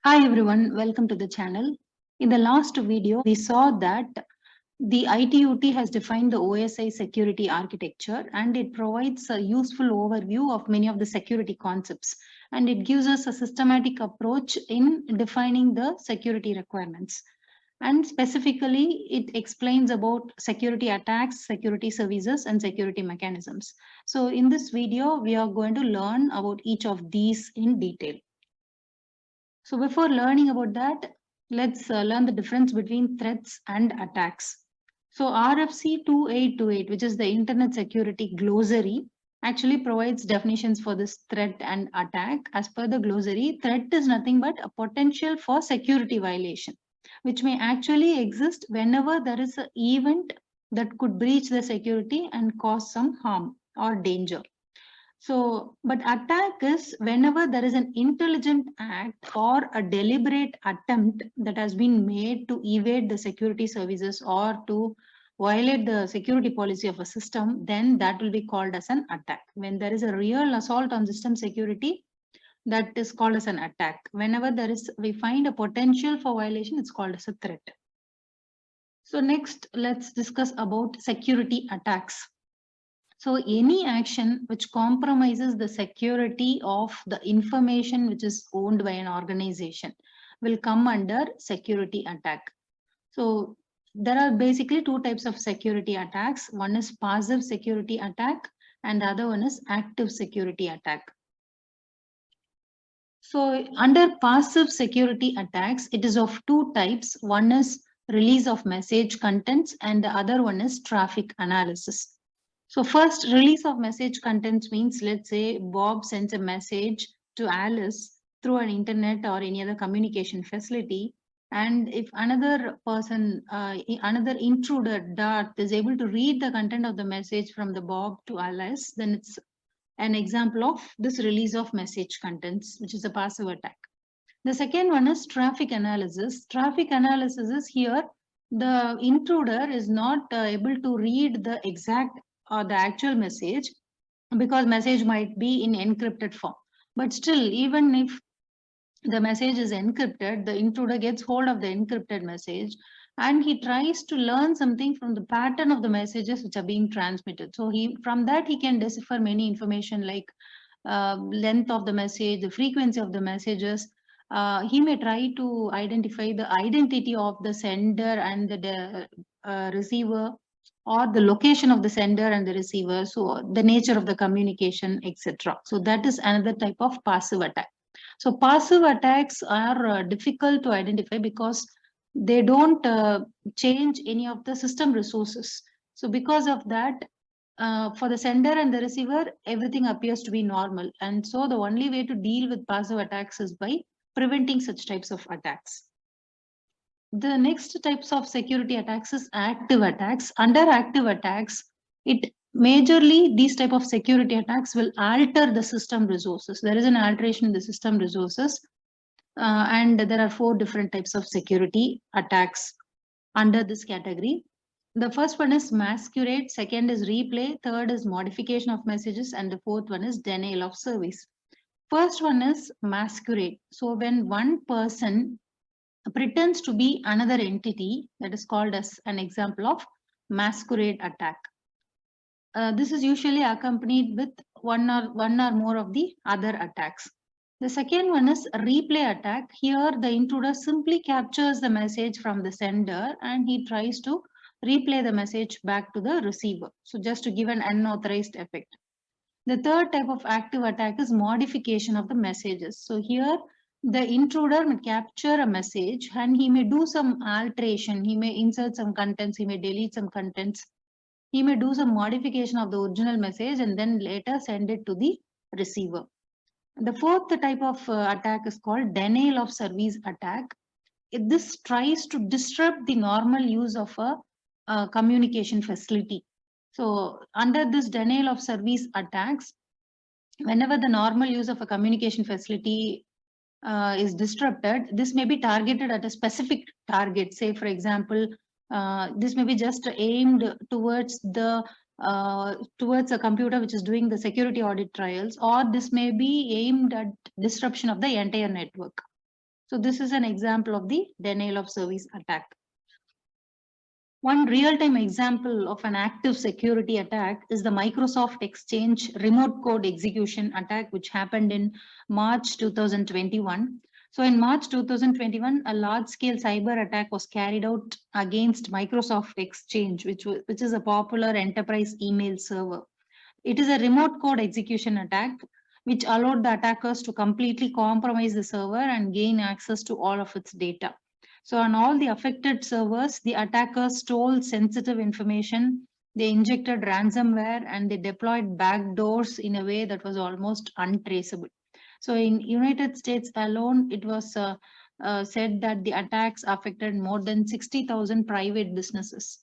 Hi everyone, welcome to the channel. In the last video, we saw that the ITUT has defined the OSI security architecture and it provides a useful overview of many of the security concepts, and it gives us a systematic approach in defining the security requirements. And specifically, it explains about security attacks, security services, and security mechanisms. So in this video, we are going to learn about each of these in detail. So before learning about that, let's learn the difference between threats and attacks. So RFC 2828, which is the Internet Security Glossary, actually provides definitions for this threat and attack. As per the glossary, threat is nothing but a potential for security violation, which may actually exist whenever there is an event that could breach the security and cause some harm or danger. So, but attack is whenever there is an intelligent act or a deliberate attempt that has been made to evade the security services or to violate the security policy of a system, then that will be called as an attack. When there is a real assault on system security, that is called as an attack. Whenever we find a potential for violation, it's called as a threat. So next, let's discuss about security attacks. So any action which compromises the security of the information which is owned by an organization will come under security attack. So there are basically two types of security attacks. One is passive security attack and the other one is active security attack. So under passive security attacks, it is of two types. One is release of message contents and the other one is traffic analysis. So first, release of message contents means, let's say Bob sends a message to Alice through an internet or any other communication facility. And if another person, another intruder, Dart, is able to read the content of the message from the Bob to Alice, then it's an example of this release of message contents, which is a passive attack. The second one is traffic analysis. Traffic analysis is here, the intruder is not able to read the exact or the actual message because message might be in encrypted form. But still, even if the message is encrypted, the intruder gets hold of the encrypted message and he tries to learn something from the pattern of the messages which are being transmitted. So from that he can decipher many information like length of the message, the frequency of the messages. He may try to identify the identity of the sender and the receiver, or the location of the sender and the receiver, so the nature of the communication, etc. So that is another type of passive attack. So passive attacks are difficult to identify because they don't change any of the system resources. So because of that, for the sender and the receiver, everything appears to be normal. And so the only way to deal with passive attacks is by preventing such types of attacks. The next types of security attacks is active attacks. Under active attacks, these type of security attacks will alter the system resources. There is an alteration in the system resources, and there are 4 different types of security attacks under this category. The first one is masquerade, second is replay, third is modification of messages, and the fourth one is denial of service. First one is masquerade. So when one person pretends to be another entity, that is called as an example of masquerade attack. This is usually accompanied with one or more of the other attacks. The second one is replay attack. Here the intruder simply captures the message from the sender and he tries to replay the message back to the receiver. So just to give an unauthorized effect. The third type of active attack is modification of the messages. So here the intruder may capture a message and he may do some alteration. He may insert some contents, he may delete some contents. He may do some modification of the original message and then later send it to the receiver. The fourth type of attack is called denial of service attack. This tries to disrupt the normal use of a communication facility. So under this denial of service attacks, whenever the normal use of a communication facility is disrupted, this may be targeted at a specific target. Say, for example, this may be just aimed towards a computer which is doing the security audit trials, or this may be aimed at disruption of the entire network. So this is an example of the denial of service attack. One real-time example of an active security attack is the Microsoft Exchange remote code execution attack, which happened in March 2021. So in March 2021, a large-scale cyber attack was carried out against Microsoft Exchange, which is a popular enterprise email server. It is a remote code execution attack, which allowed the attackers to completely compromise the server and gain access to all of its data. So on all the affected servers, the attackers stole sensitive information, they injected ransomware, and they deployed backdoors in a way that was almost untraceable. So in United States alone, it was said that the attacks affected more than 60,000 private businesses.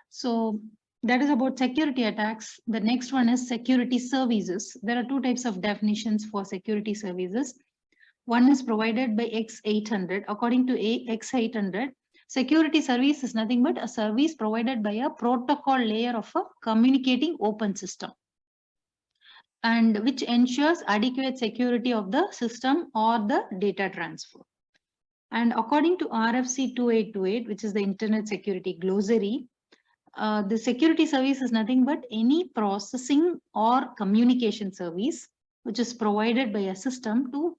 So that is about security attacks. The next one is security services. There are two types of definitions for security services. One is provided by X800. According to X800, security service is nothing but a service provided by a protocol layer of a communicating open system, and which ensures adequate security of the system or the data transfer. And according to RFC 2828, which is the Internet Security Glossary, the security service is nothing but any processing or communication service which is provided by a system to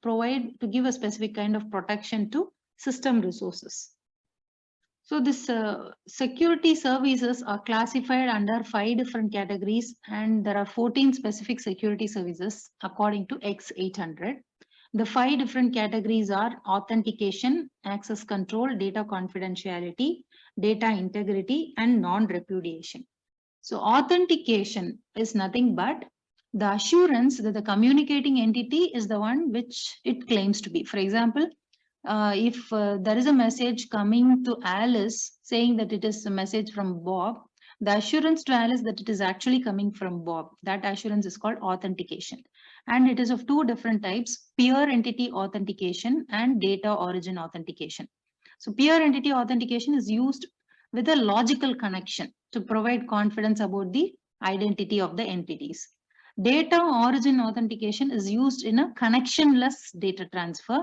give a specific kind of protection to system resources. So this security services are classified under 5 different categories, and there are 14 specific security services according to X800. The 5 different categories are authentication, access control, data confidentiality, data integrity, and non-repudiation. So authentication is nothing but the assurance that the communicating entity is the one which it claims to be. For example, if there is a message coming to Alice saying that it is a message from Bob, the assurance to Alice that it is actually coming from Bob, that assurance is called authentication. And it is of 2 different types: peer entity authentication and data origin authentication. So peer entity authentication is used with a logical connection to provide confidence about the identity of the entities. Data origin authentication is used in a connectionless data transfer,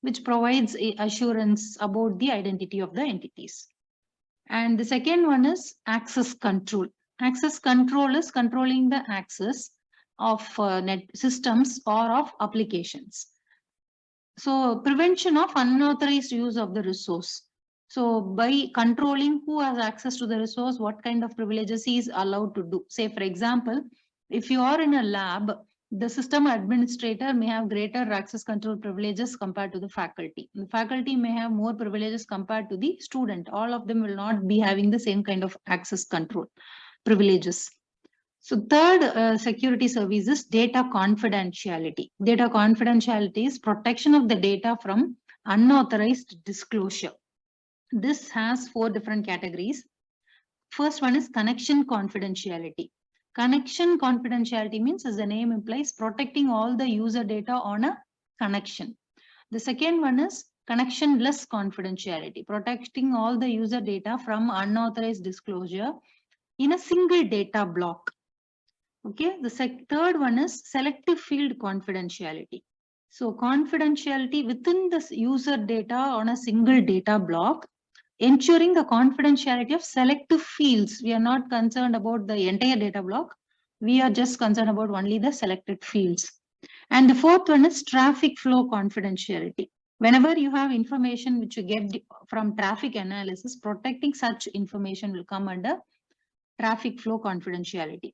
which provides assurance about the identity of the entities. And the second one is access control. Access control is controlling the access of net systems or of applications. So prevention of unauthorized use of the resource. So by controlling who has access to the resource, what kind of privileges he is allowed to do. Say, for example, if you are in a lab, the system administrator may have greater access control privileges compared to the faculty. The faculty may have more privileges compared to the student. All of them will not be having the same kind of access control privileges. So third security service is data confidentiality. Data confidentiality is protection of the data from unauthorized disclosure. This has 4 different categories. First one is connection confidentiality. Connection confidentiality means, as the name implies, protecting all the user data on a connection. The second one is connectionless confidentiality, protecting all the user data from unauthorized disclosure in a single data block. Okay, the third one is selective field confidentiality. So confidentiality within the user data on a single data block, ensuring the confidentiality of selective fields. We are not concerned about the entire data block. We are just concerned about only the selected fields. And the fourth one is traffic flow confidentiality. Whenever you have information which you get from traffic analysis, protecting such information will come under traffic flow confidentiality.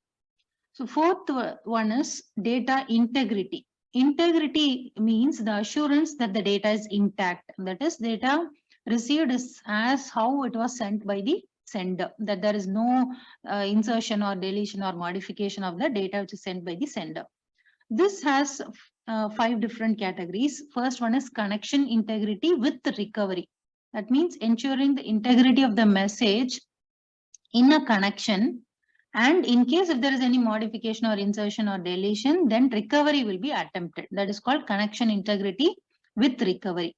So fourth one is data integrity. Integrity means the assurance that the data is intact. That is, data received is as how it was sent by the sender, that there is no insertion or deletion or modification of the data which is sent by the sender. This has 5 different categories. First one is connection integrity with recovery. That means ensuring the integrity of the message in a connection, and in case if there is any modification or insertion or deletion, then recovery will be attempted. That is called connection integrity with recovery.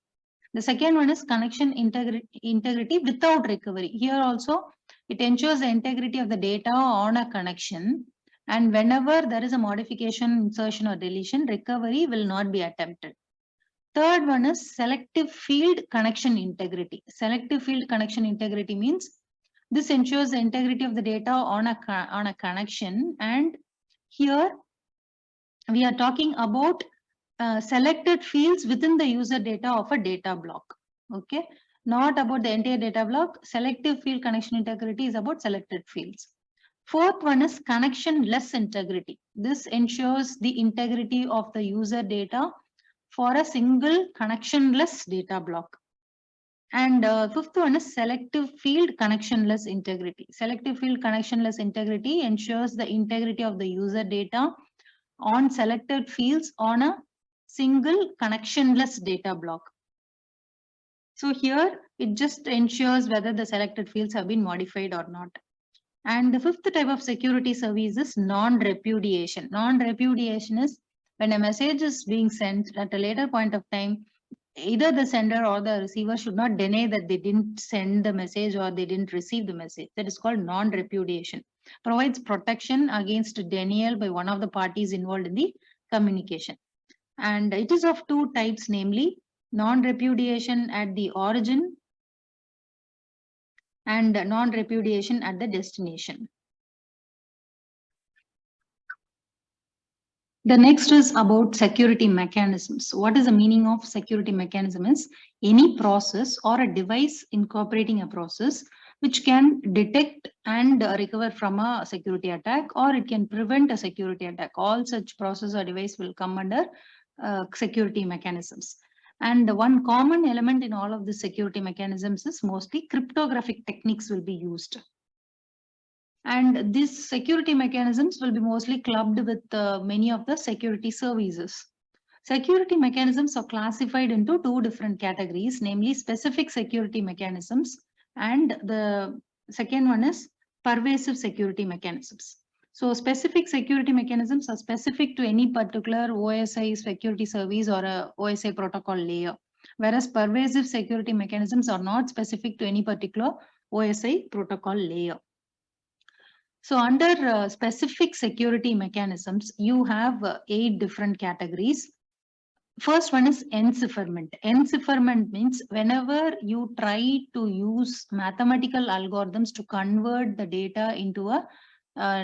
The second one is connection integrity without recovery. Here also, it ensures the integrity of the data on a connection, and whenever there is a modification, insertion or deletion, recovery will not be attempted. Third one is selective field connection integrity. Selective field connection integrity means this ensures the integrity of the data on a connection, and here we are talking about selected fields within the user data of a data block. Okay, not about the entire data block. Selective field connection integrity is about selected fields. Fourth one is connectionless integrity. This ensures the integrity of the user data for a single connectionless data block. And fifth one is selective field connectionless integrity. Selective field connectionless integrity ensures the integrity of the user data on selected fields on a single connectionless data block. So here it just ensures whether the selected fields have been modified or not. And the fifth type of security service is non-repudiation. Non-repudiation is when a message is being sent at a later point of time, either the sender or the receiver should not deny that they didn't send the message or they didn't receive the message. That is called non-repudiation. Provides protection against denial by one of the parties involved in the communication. And it is of two types, namely non-repudiation at the origin and non-repudiation at the destination. The next is about security mechanisms. What is the meaning of security mechanism is any process or a device incorporating a process which can detect and recover from a security attack, or it can prevent a security attack. All such process or device will come under security mechanisms. And one common element in all of the security mechanisms is mostly cryptographic techniques will be used. And these security mechanisms will be mostly clubbed with many of the security services. Security mechanisms are classified into two different categories, namely specific security mechanisms, and the second one is pervasive security mechanisms. So specific security mechanisms are specific to any particular OSI security service or a OSI protocol layer, whereas pervasive security mechanisms are not specific to any particular OSI protocol layer. So under specific security mechanisms, you have 8 different categories. First one is encipherment. Encipherment means whenever you try to use mathematical algorithms to convert the data into a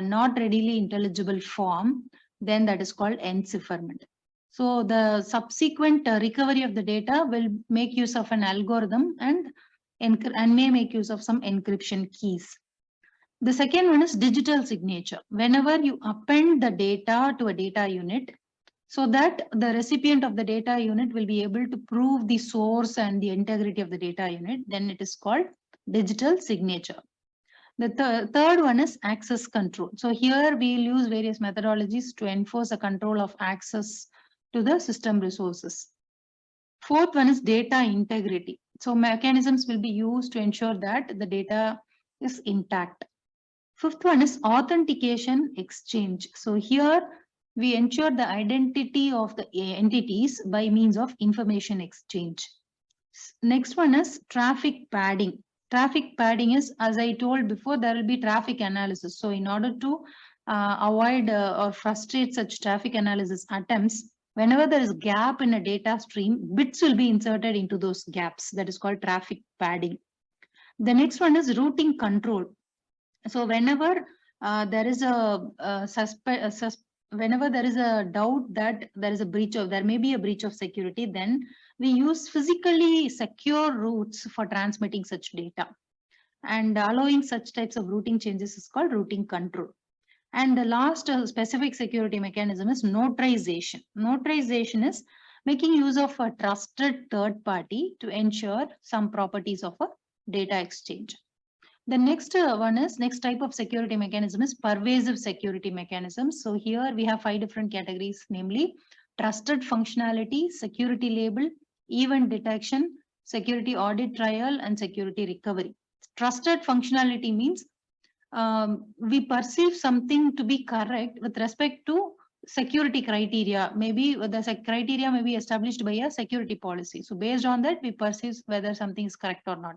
not readily intelligible form, then that is called encipherment. So the subsequent recovery of the data will make use of an algorithm and may make use of some encryption keys. The second one is digital signature. Whenever you append the data to a data unit, so that the recipient of the data unit will be able to prove the source and the integrity of the data unit, then it is called digital signature. The third one is access control. So here we will use various methodologies to enforce a control of access to the system resources. Fourth one is data integrity. So mechanisms will be used to ensure that the data is intact. Fifth one is authentication exchange. So here we ensure the identity of the entities by means of information exchange. Next one is traffic padding. Traffic padding is, as I told before, there will be traffic analysis. So in order to avoid or frustrate such traffic analysis attempts, whenever there is a gap in a data stream, bits will be inserted into those gaps. That is called traffic padding. The next one is routing control. So whenever there is whenever there is a doubt that there may be a breach of security, then we use physically secure routes for transmitting such data, and allowing such types of routing changes is called routing control. And the last specific security mechanism is notarization. Notarization is making use of a trusted third party to ensure some properties of a data exchange. The next type of security mechanism is pervasive security mechanisms. So here we have 5 different categories, namely trusted functionality, security label, event detection, security audit trial, and security recovery. Trusted functionality means we perceive something to be correct with respect to security criteria. Maybe the criteria may be established by a security policy. So based on that, we perceive whether something is correct or not.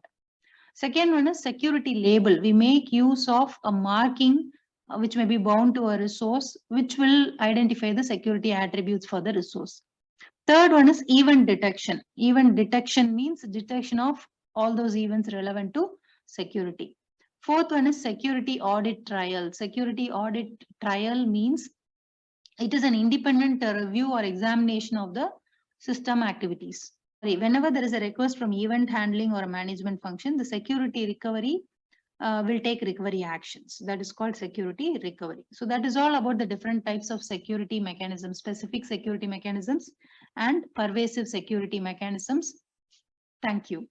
Second one is security label. We make use of a marking which may be bound to a resource, which will identify the security attributes for the resource. Third one is event detection. Event detection means detection of all those events relevant to security. Fourth one is security audit trial. Security audit trial means it is an independent review or examination of the system activities. Whenever there is a request from event handling or a management function, the security recovery will take recovery actions. That is called security recovery. So that is all about the different types of security mechanisms, specific security mechanisms and pervasive security mechanisms. Thank you.